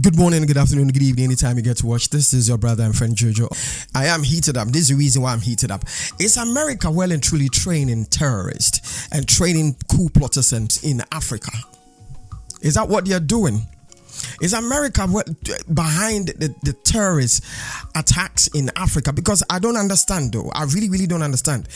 Good morning, good afternoon, good evening, anytime you get to watch. This is your brother and friend Jojo. I am heated up. This is the reason why I'm heated up. Is America well and truly training terrorists and training coup plotters in Africa? Is that what they're doing? Is America behind the terrorist attacks in Africa? Because I don't understand, though. I really don't understand.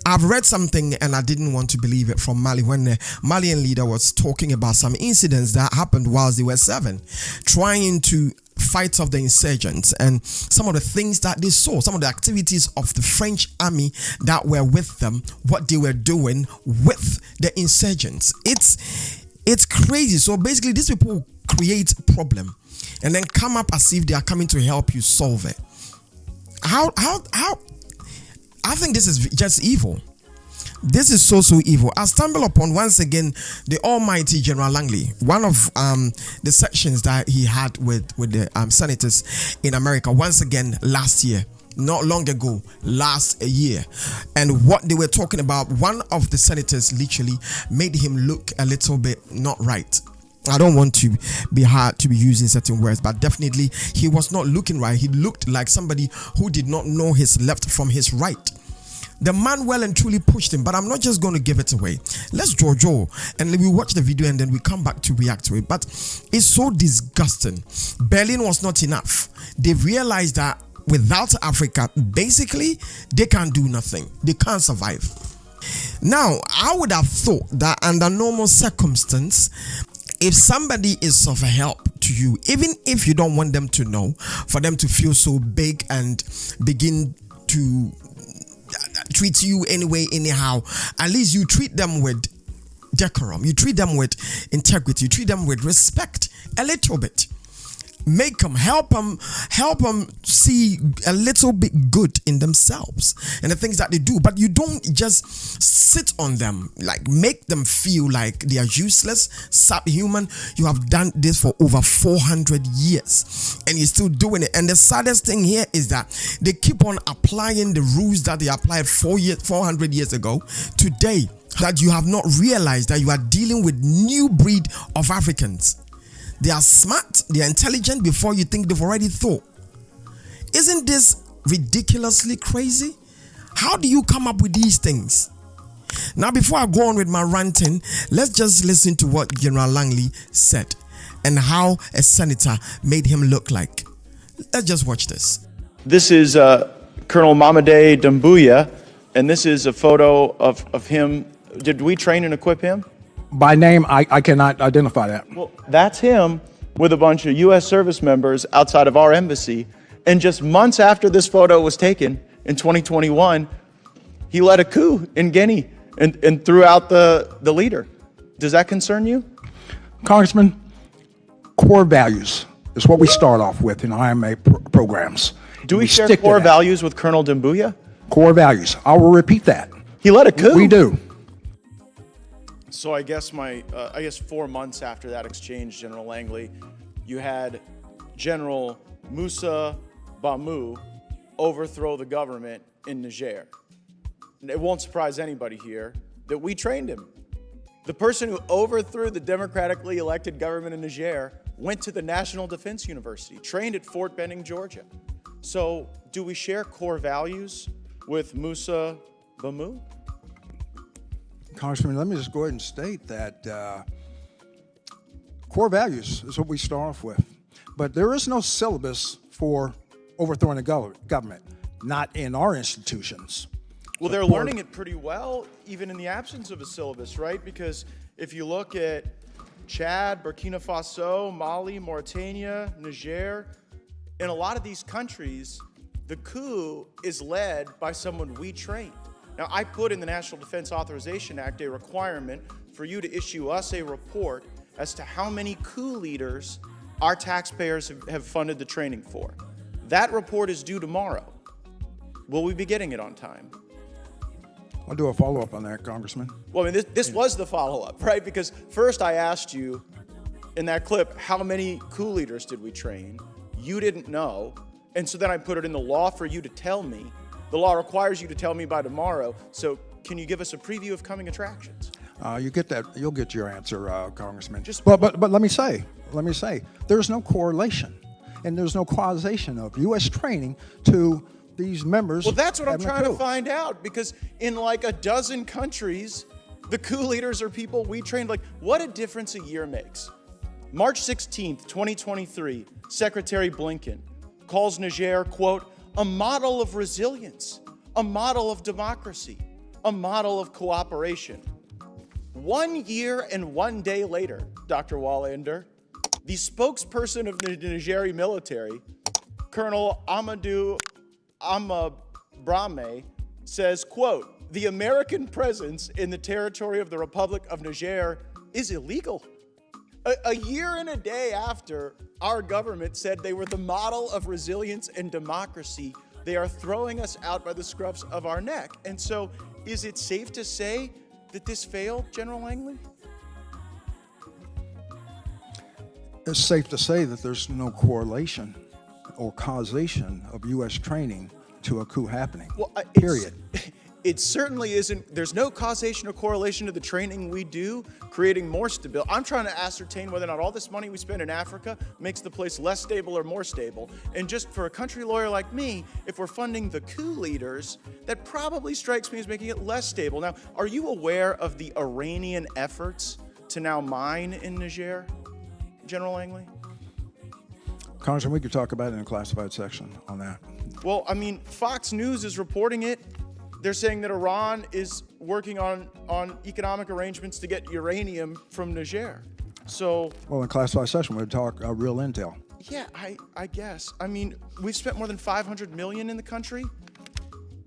I've read something and I didn't want to believe it from Mali when the Malian leader was talking about some incidents that happened whilst they were serving, trying to fight off the insurgents, and some of the things that they saw, some of the activities of the French army that were with them, what they were doing with the insurgents. It's crazy. So basically, these people create a problem and then come up as if they are coming to help you solve it. How I think this is just evil. This is so evil. I stumbled upon once again the almighty General Langley, one of the sections that he had with the senators in America once again last year. Not long ago, last year. And what they were talking about, one of the senators literally made him look a little bit not right. I don't want to be hard to be using certain words, but definitely he was not looking right. He looked like somebody who did not know his left from his right. The man well and truly pushed him, but I'm not just going to give it away. Let's Jojo and we watch the video and then we come back to react to it. But it's so disgusting. Berlin was not enough. They realized that without Africa, basically, they can't do nothing. They can't survive. Now, I would have thought that under normal circumstance, if somebody is of help to you, even if you don't want them to know, for them to feel so big and begin to treat you anyway, anyhow, at least you treat them with decorum, you treat them with integrity, you treat them with respect a little bit. Make them, help them see a little bit good in themselves and the things that they do. But you don't just sit on them, like make them feel like they are useless, subhuman. You have done this for over 400 years and you're still doing it. And the saddest thing here is that they keep on applying the rules that they applied 400 years ago today, that you have not realized that you are dealing with new breed of Africans. They are smart, they are intelligent before you think they've already thought. Isn't this ridiculously crazy? How do you come up with these things? Now, before I go on with my ranting, let's just listen to what General Langley said and how a senator made him look like. Let's just watch this. This is Colonel Mamadi Doumbouya, and this is a photo of him. Did we train and equip him? By name, I cannot identify that. Well, that's him with a bunch of U.S. service members outside of our embassy. And just months after this photo was taken in 2021, he led a coup in Guinea and threw out the leader. Does that concern you? Congressman, core values is what we start off with in IMA programs. Do we share core values with Colonel Doumbouya? Core values. I will repeat that. He led a coup. We do. So I guess 4 months after that exchange, General Langley, you had General Moussa Bamou overthrow the government in Niger. And it won't surprise anybody here that we trained him. The person who overthrew the democratically elected government in Niger went to the National Defense University, trained at Fort Benning, Georgia. So do we share core values with Moussa Bamou? Congressman, let me just go ahead and state that core values is what we start off with. But there is no syllabus for overthrowing the government, not in our institutions. Well, they're learning it pretty well, even in the absence of a syllabus, right? Because if you look at Chad, Burkina Faso, Mali, Mauritania, Niger, in a lot of these countries, the coup is led by someone we trained. Now, I put in the National Defense Authorization Act a requirement for you to issue us a report as to how many coup leaders our taxpayers have funded the training for. That report is due tomorrow. Will we be getting it on time? I'll do a follow-up on that, Congressman. Well, I mean, this was the follow-up, right? Because first I asked you in that clip, how many coup leaders did we train? You didn't know. And so then I put it in the law for you to tell me. The law requires you to tell me by tomorrow. So can you give us a preview of coming attractions? You get that. You'll get your answer, Congressman. But let me say, let me say, there's no correlation and there's no causation of U.S. training to these members. Well, that's what I'm having a trying to coup. find out, because in like a dozen countries, the coup leaders are people we trained. Like, what a difference a year makes. March 16th, 2023, Secretary Blinken calls Niger, quote, a model of resilience, a model of democracy, a model of cooperation. 1 year and 1 day later, Dr. Wallander, the spokesperson of the Nigeri military, Colonel Amadou Amabrame, says, quote, the American presence in the territory of the Republic of Niger is illegal. A year and a day after our government said they were the model of resilience and democracy, they are throwing us out by the scruffs of our neck. And so, is it safe to say that this failed, General Langley? It's safe to say that there's no correlation or causation of U.S. training to a coup happening, period. It certainly isn't. There's no causation or correlation to the training we do, creating more stability. I'm trying to ascertain whether or not all this money we spend in Africa makes the place less stable or more stable. And just for a country lawyer like me, if we're funding the coup leaders, that probably strikes me as making it less stable. Now, are you aware of the Iranian efforts to now mine in Niger, General Langley? Congressman, we could talk about it in a classified section on that. Well, I mean, Fox News is reporting it. They're saying that Iran is working on economic arrangements to get uranium from Niger. So, well, in classified session, we'd talk real intel. Yeah, I guess. I mean, we've spent more than $500 million in the country.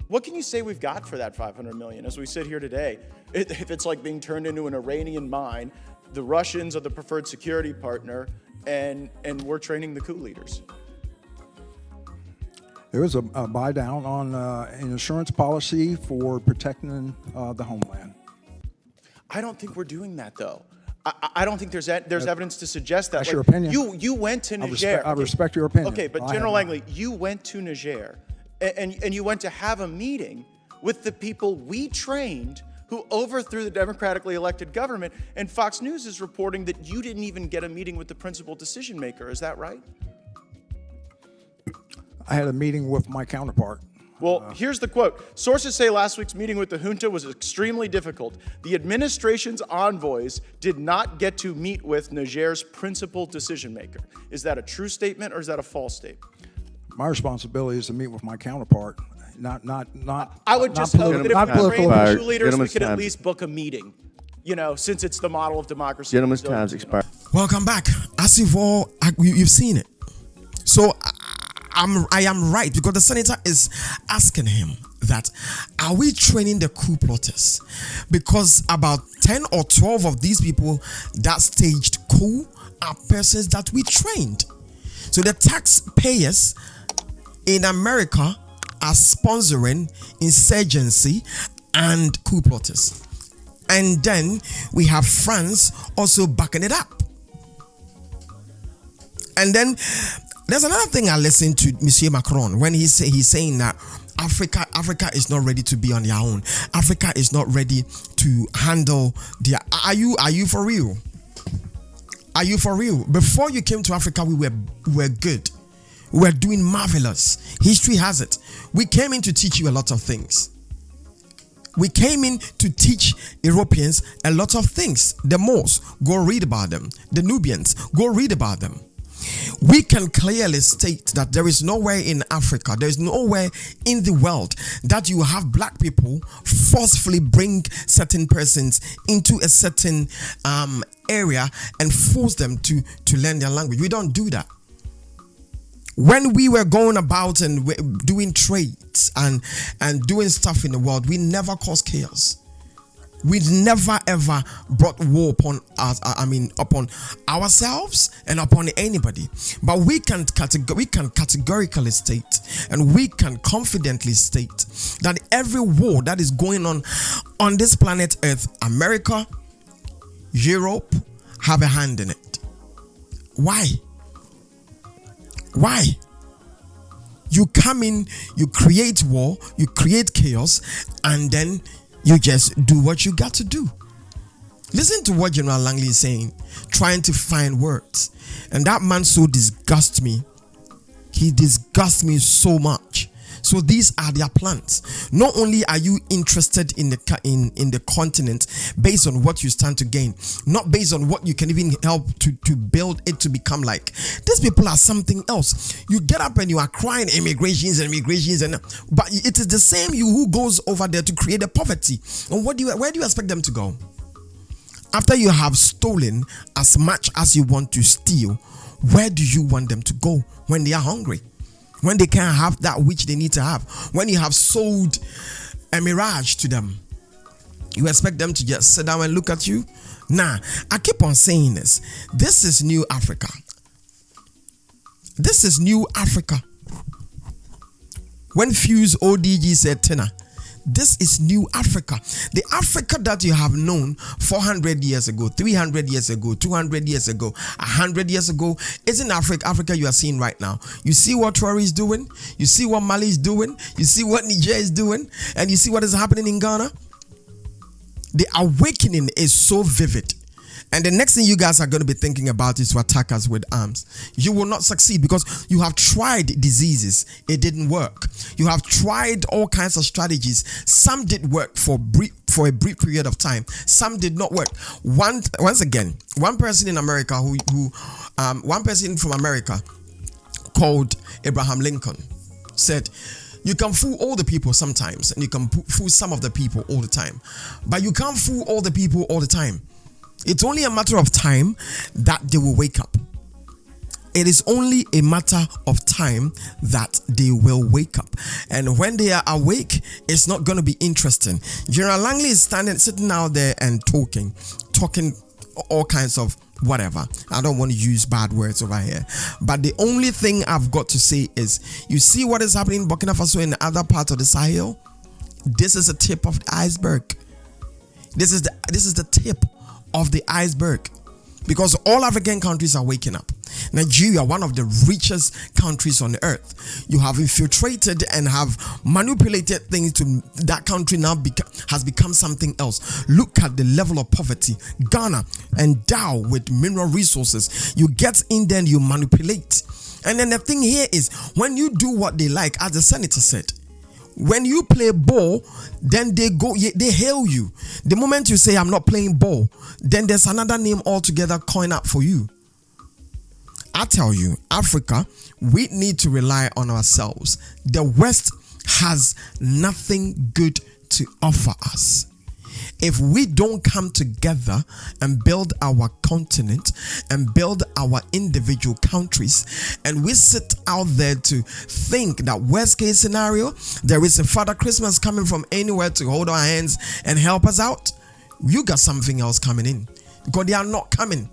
What can you say we've got for that $500 million as we sit here today? If it's like being turned into an Iranian mine, the Russians are the preferred security partner, and we're training the coup leaders. There is a buy down on an insurance policy for protecting the homeland. I don't think we're doing that, though. I don't think there's evidence to suggest that. That's your opinion. You went to Niger. I respect your opinion. Okay, but General Langley, you went to Niger, and you went to have a meeting with the people we trained who overthrew the democratically elected government, and Fox News is reporting that you didn't even get a meeting with the principal decision maker. Is that right? I had a meeting with my counterpart. Well, here's the quote. Sources say last week's meeting with the junta was extremely difficult. The administration's envoys did not get to meet with Niger's principal decision maker. Is that a true statement or is that a false statement? My responsibility is to meet with my counterpart, not. I would just hope that if we're training the two leaders, we could at time's least book a meeting. You know, since it's the model of democracy. Gentlemen's time's expired. Welcome back. As you've seen it. So I am right, because the senator is asking him that, are we training the coup plotters? Because about 10 or 12 of these people that staged coup are persons that we trained. So the taxpayers in America are sponsoring insurgency and coup plotters. And then we have France also backing it up. And then there's another thing I listened to Monsieur Macron when he's saying that Africa is not ready to be on their own. Africa is not ready to handle their. Are you for real? Are you for real? Before you came to Africa, we were good. We were doing marvelous. History has it. We came in to teach you a lot of things. We came in to teach Europeans a lot of things. The Moors, go read about them. The Nubians, go read about them. We can clearly state that there is nowhere in Africa, there is nowhere in the world that you have black people forcefully bring certain persons into a certain area and force them to learn their language. We don't do that. When we were going about and doing trades and doing stuff in the world, we never caused chaos. We never ever brought war upon us. Upon ourselves and upon anybody. But we can categorically state, and we can confidently state that every war that is going on this planet Earth, America, Europe, have a hand in it. Why? Why? You come in, you create war, you create chaos, and then you just do what you got to do. Listen to what General Langley is saying, trying to find words. And that man so disgusts me. He disgusts me so much. So these are their plans. Not only are you interested in the continent based on what you stand to gain, not based on what you can even help to build it to become like. These people are something else. You get up and you are crying immigrations, but it is the same you who goes over there to create the poverty. And where do you expect them to go? After you have stolen as much as you want to steal, where do you want them to go when they are hungry? When they can't have that which they need to have? When you have sold a mirage to them, you expect them to just sit down and look at you? Nah, I keep on saying this. This is new Africa. This is new Africa. When Fuse ODG said tenor, this is new Africa. The Africa that you have known 400 years ago, 300 years ago, 200 years ago, 100 years ago, isn't Africa you are seeing right now. You see what Traore is doing, you see what Mali is doing, you see what Niger is doing, and you see what is happening in Ghana. The awakening is so vivid. And the next thing you guys are going to be thinking about is to attack us with arms. You will not succeed because you have tried diseases. It didn't work. You have tried all kinds of strategies. Some did work for a brief period of time. Some did not work. Once again, one person in America one person from America called Abraham Lincoln said, you can fool all the people sometimes and you can fool some of the people all the time, but you can't fool all the people all the time. It's only a matter of time that they will wake up. It is only a matter of time that they will wake up. And when they are awake, it's not going to be interesting. General Langley is sitting out there and talking all kinds of whatever. I don't want to use bad words over here. But the only thing I've got to say is, you see what is happening in Burkina Faso and other parts of the Sahel? This is a tip of the iceberg. This is the tip of the iceberg, because all African countries are waking up. Nigeria, one of the richest countries on earth, you have infiltrated and have manipulated things to that country now has become something else. Look at the level of poverty. Ghana, endowed with mineral resources, you get in there and you manipulate. And then the thing here is, when you do what they like, as the senator said, when you play ball, then they hail you. The moment you say, I'm not playing ball, then there's another name altogether coined up for you. I tell you, Africa, we need to rely on ourselves. The West has nothing good to offer us. If we don't come together and build our continent and build our individual countries, and we sit out there to think that worst case scenario, there is a Father Christmas coming from anywhere to hold our hands and help us out, you got something else coming in, because they are not coming.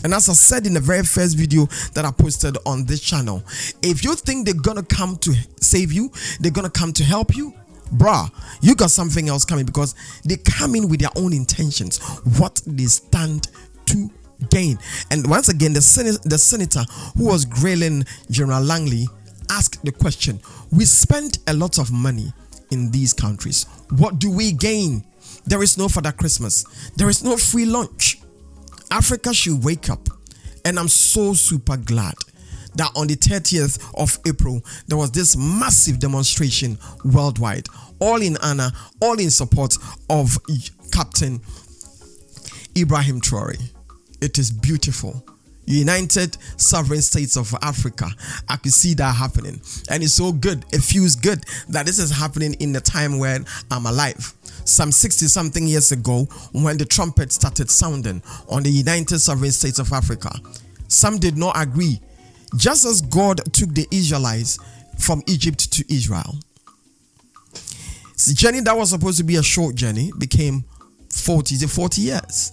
And as I said in the very first video that I posted on this channel, if you think they're gonna come to save you, they're gonna come to help you, bruh, you got something else coming, because they come in with their own intentions, what they stand to gain. And once again, the senator who was grilling General Langley asked the question, we spend a lot of money in these countries. What do we gain? There is no Father Christmas. There is no free lunch. Africa should wake up. And I'm so super glad that on the 30th of April, there was this massive demonstration worldwide, all in honor, all in support of Captain Ibrahim Traore. It is beautiful. United Sovereign States of Africa. I could see that happening. And it's so good. It feels good that this is happening in the time when I'm alive. Some 60-something years ago, when the trumpet started sounding on the United Sovereign States of Africa, some did not agree. Just as God took the Israelites from Egypt to Israel, the journey that was supposed to be a short journey became 40 years.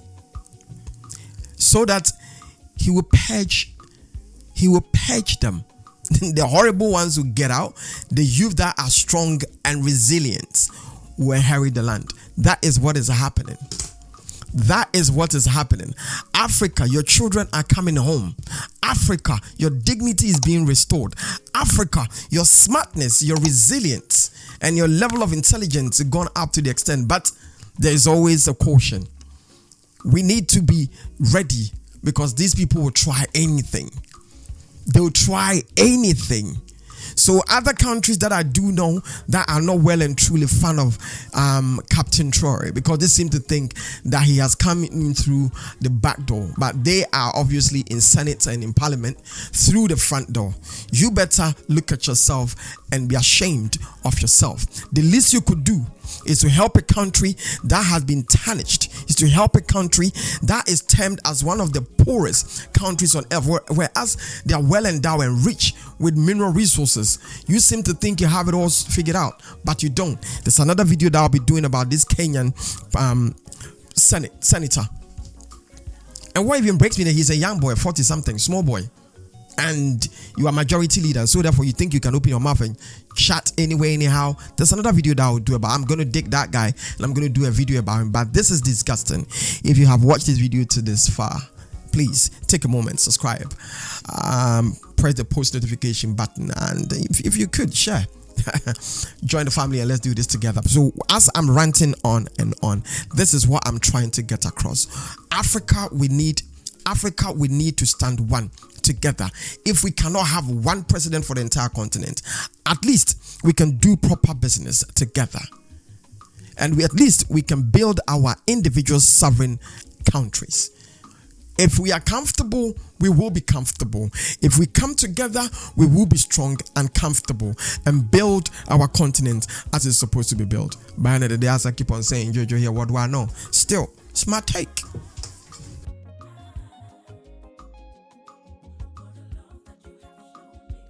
So that he will purge them. The horrible ones will get out. The youth that are strong and resilient will inherit the land. That is what is happening. That is what is happening. Africa, your children are coming home. Africa, your dignity is being restored. Africa, your smartness, your resilience, and your level of intelligence is gone up to the extent. But there is always a caution. we need to be ready, because these people will try anything. They will try anything. So other countries that I do know that are not well and truly fan of Captain Traore, because they seem to think that he has come in through the back door, but they are obviously in Senate and in Parliament through the front door. You better look at yourself and be ashamed of yourself. The least you could do is to help a country that has been tarnished, is to help a country that is termed as one of the poorest countries on earth, whereas they are well endowed and rich with mineral resources. You seem to think you have it all figured out, but you don't. There's another video that I'll be doing about this Kenyan senator. And what even breaks me that he's a young boy, 40 something, small boy, and you are majority leader, so therefore you think you can open your mouth and chat anyway, anyhow. There's another video that I'll do about, I'm going to dig that guy and I'm going to do a video about him. But this is disgusting. If you have watched this video to this far, please take a moment, subscribe, press the post notification button, and if you could, share. Join the family and let's do this together. So as I'm ranting on and on, this is what I'm trying to get across. Africa, we need to stand one together. If we cannot have one president for the entire continent, at least we can do proper business together, and at least we can build our individual sovereign countries. If we are comfortable, we will be comfortable. If we come together, we will be strong and comfortable and build our continent as it's supposed to be built. By the end of the day, as I keep on saying, Jojo here, what do I know? Still, it's my take.